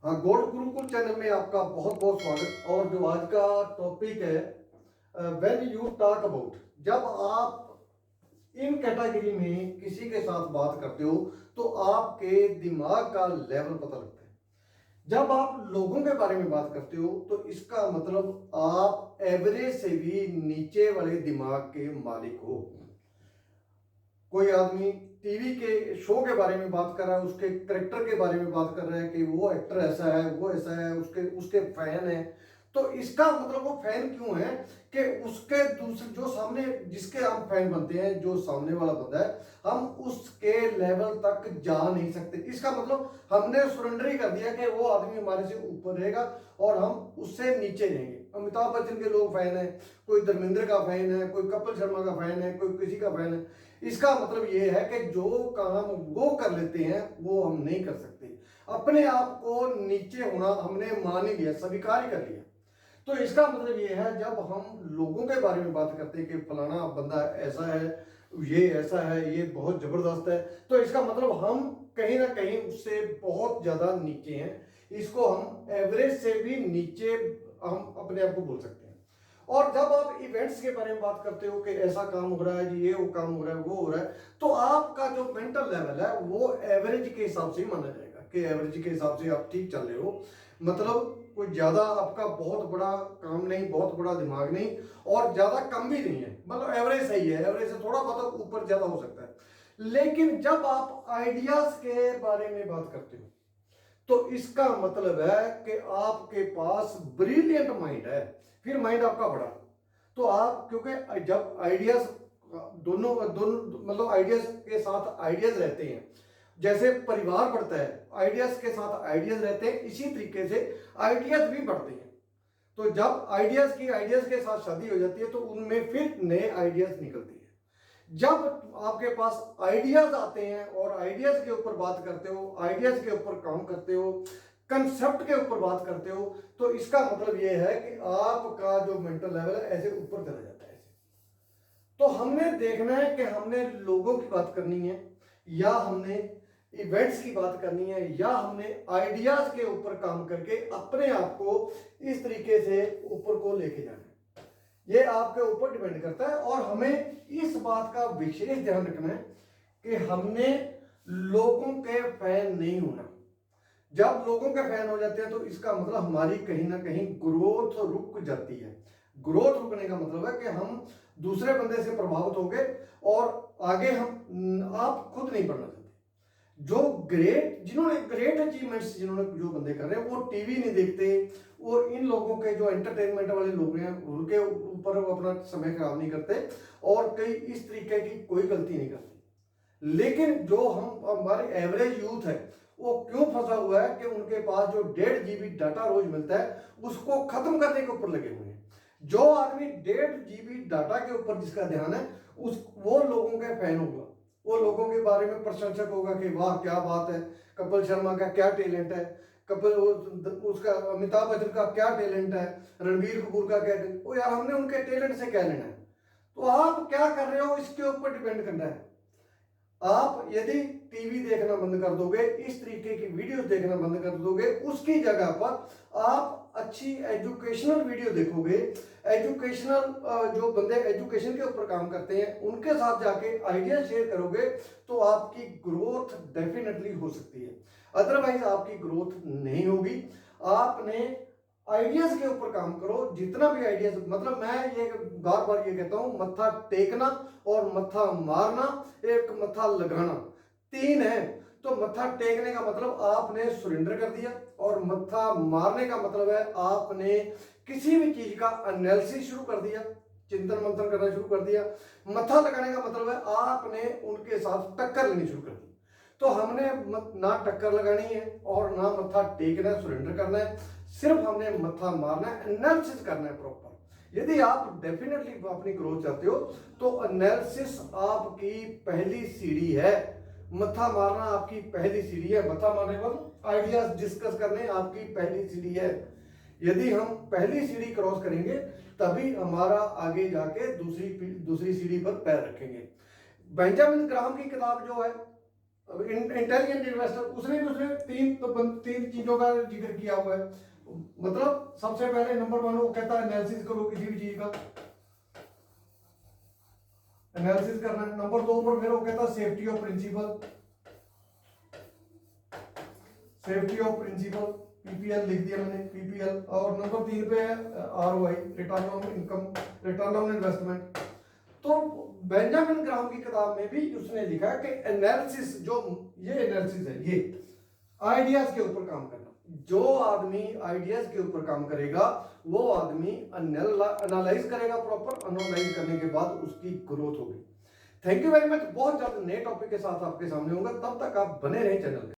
हाँ, gold Gurukul channel में आपका बहुत बहुत स्वागत। और जो आज का टॉपिक है, व्हेन यू टॉक अबाउट, जब आप इन कैटेगरी में किसी के साथ बात करते हो तो आपके दिमाग का लेवल पता लगता है। जब आप लोगों के बारे में बात करते हो तो इसका मतलब आप एवरेज से भी नीचे वाले दिमाग के मालिक हो। कोई आदमी टीवी के शो के बारे में बात कर रहा है, उसके करेक्टर के बारे में बात कर रहा है कि वो एक्टर ऐसा है, वो ऐसा है, उसके उसके फैन है। तो इसका मतलब वो फैन क्यों है कि उसके दूसरे जो सामने जिसके हम फैन बनते हैं, जो सामने वाला बंदा है, हम उसके लेवल तक जा नहीं सकते। इसका मतलब हमने सरेंडर ही कर दिया कि वो आदमी हमारे से ऊपर रहेगा और हम उससे नीचे रहेंगे। अमिताभ बच्चन के लोग फैन है, कोई धर्मेंद्र का फैन है, कोई कपिल शर्मा का फैन है, कोई किसी का फैन है। इसका मतलब ये है कि जो काम वो कर लेते हैं वो हम नहीं कर सकते। अपने आप को नीचे होना हमने मान ही लिया, स्वीकार ही कर लिया। तो इसका मतलब ये है, जब हम लोगों के बारे में बात करते हैं कि फलाना बंदा ऐसा है, ये ऐसा है, ये बहुत जबरदस्त है, तो इसका मतलब हम कहीं ना कहीं उससे बहुत ज्यादा नीचे हैं। इसको हम एवरेज से भी नीचे हम अपने आप को बोल सकते हैं। और जब आप इवेंट्स के बारे में बात करते हो कि ऐसा काम हो रहा है जी, ये वो काम हो रहा है, वो हो रहा है, तो आपका जो मेंटल लेवल है वो एवरेज के हिसाब से ही माना जाएगा कि एवरेज के हिसाब से आप ठीक चल रहे हो। मतलब कोई ज्यादा आपका बहुत बड़ा काम नहीं, बहुत बड़ा दिमाग नहीं, और ज्यादा कम भी नहीं है, मतलब एवरेज सही है। एवरेज से थोड़ा बहुत ऊपर ज्यादा हो सकता है। लेकिन जब आप आइडियाज के बारे में बात करते हो तो इसका मतलब है कि आपके पास ब्रिलियंट माइंड है, फिर माइंड आपका बड़ा। तो आप, क्योंकि जब आइडियाज दोनों दोनों मतलब आइडियाज के साथ आइडियाज रहते हैं, जैसे परिवार बढ़ता है आइडियाज के साथ आइडियाज रहते हैं, इसी तरीके से आइडियाज भी बढ़ते हैं। तो जब आइडियाज के साथ शादी हो जाती है तो उनमें फिर नए आइडियाज निकलते हैं। जब आपके पास आइडियाज आते हैं और आइडियाज के ऊपर बात करते हो, आइडियाज के ऊपर काम करते हो, कंसेप्ट के ऊपर बात करते हो, तो इसका मतलब यह है कि आपका जो मेंटल लेवल है ऐसे ऊपर चला जाता है ऐसे। तो हमने देखना है कि हमने लोगों की बात करनी है, या हमने इवेंट्स की बात करनी है, या हमने आइडियाज के ऊपर काम करके अपने आप को इस तरीके से ऊपर को लेके जाना है। ये आपके ऊपर डिपेंड करता है। और हमें इस बात का विशेष ध्यान रखना है कि हमने लोगों के फैन नहीं होना। जब लोगों के फैन हो जाते हैं तो इसका मतलब हमारी कहीं ना कहीं ग्रोथ रुक जाती है। ग्रोथ रुकने का मतलब है कि हम दूसरे बंदे से प्रभावित हो गए और आगे हम आप खुद नहीं बढ़ना चाहते। जो जिन्होंने ग्रेट अचीवमेंट्स जिन्होंने जो बंदे कर रहे हैं वो टीवी नहीं देखते, वो इन लोगों के जो एंटरटेनमेंट वाले लोग हैं उनके ऊपर वो अपना समय खराब नहीं करते और कई इस तरीके की कोई गलती नहीं करते। लेकिन जो हम हमारे एवरेज यूथ है वो क्यों फंसा हुआ है कि उनके पास जो 1.5 GB डाटा रोज मिलता है उसको खत्म करने के ऊपर लगे हुए हैं। जो आदमी 1.5 GB डाटा के ऊपर जिसका ध्यान है उस वो लोगों के फैन होगा, वो लोगों के बारे में प्रशंसक होगा कि वाह क्या बात है, कपिल शर्मा का क्या टैलेंट है, कपिल उसका अमिताभ बच्चन का क्या टैलेंट है, रणबीर कपूर का क्या टैलेंट। ओ यार, हमने उनके टैलेंट से क्या लेना है? तो आप क्या कर रहे हो इसके ऊपर डिपेंड करना है। आप यदि टीवी देखना बंद कर दोगे, इस तरीके की वीडियोस देखना बंद कर दोगे, उसकी जगह पर आप अच्छी एजुकेशनल वीडियो देखोगे, एजुकेशनल जो बंदे एजुकेशन के ऊपर काम करते हैं उनके साथ जाके आइडिया शेयर करोगे, तो आपकी ग्रोथ डेफिनेटली हो सकती है। अदरवाइज आपकी ग्रोथ नहीं होगी। आपने आइडियाज के ऊपर काम करो, जितना भी आइडियाज, मतलब मैं ये बार बार ये कहता हूं, मत्था टेकना और मत्था मारना, एक मत्था लगाना, तीन है। तो मत्था टेकने का मतलब आपने सरेंडर कर दिया, और मत्था मारने का मतलब है आपने किसी भी चीज का एनालिसिस शुरू कर दिया, चिंतन मंथन करना शुरू कर दिया। मत्था लगाने का मतलब है आपने उनके साथ टक्कर लेनी शुरू कर दी। तो हमने ना टक्कर लगानी है और ना मत्था टेकना है, सरेंडर करना है, सिर्फ हमने मत्था मारना है, एनालिसिस करना है प्रॉपर। यदि आप डेफिनेटली अपनी ग्रोथ चाहते हो तो एनालिसिस आपकी पहली सीढ़ी है, मत्था मारना आपकी पहली सीढ़ी है। मत्था मारने पर आइडियाज डिस्कस करने आपकी पहली सीढ़ी है। यदि हम पहली सीढ़ी क्रॉस करेंगे तभी हमारा आगे जाके दूसरी सीढ़ी पर पैर रखेंगे। बेंजामिन ग्राहम की किताब जो है इंटेलिजेंट इन्वेस्टर, उसने तीन चीजों का जिक्र किया हुआ है। मतलब सबसे पहले नंबर 1 वो कहता है एनालिसिस करो किसी भी चीज का, एनालिसिस करना है। नंबर 2 पर फिर वो कहता है safety of principle, safety of principle, PPL लिख दिया मैंने, पीपीएल। और नंबर 3 पे है ROI, return on income, return on investment. तो बेंजामिन ग्राहम की किताब में भी उसने लिखा कि एनालिसिस, जो ये एनालिसिस है, ये आइडियाज के ऊपर काम करना। जो आदमी आइडियाज के ऊपर काम करेगा वो आदमी एनालाइज करेगा, प्रॉपर एनालाइज करने के बाद उसकी ग्रोथ होगी। Thank you very much. बहुत जल्द नए टॉपिक के साथ आपके सामने होगा, तब तक आप बने रहें चैनल पे।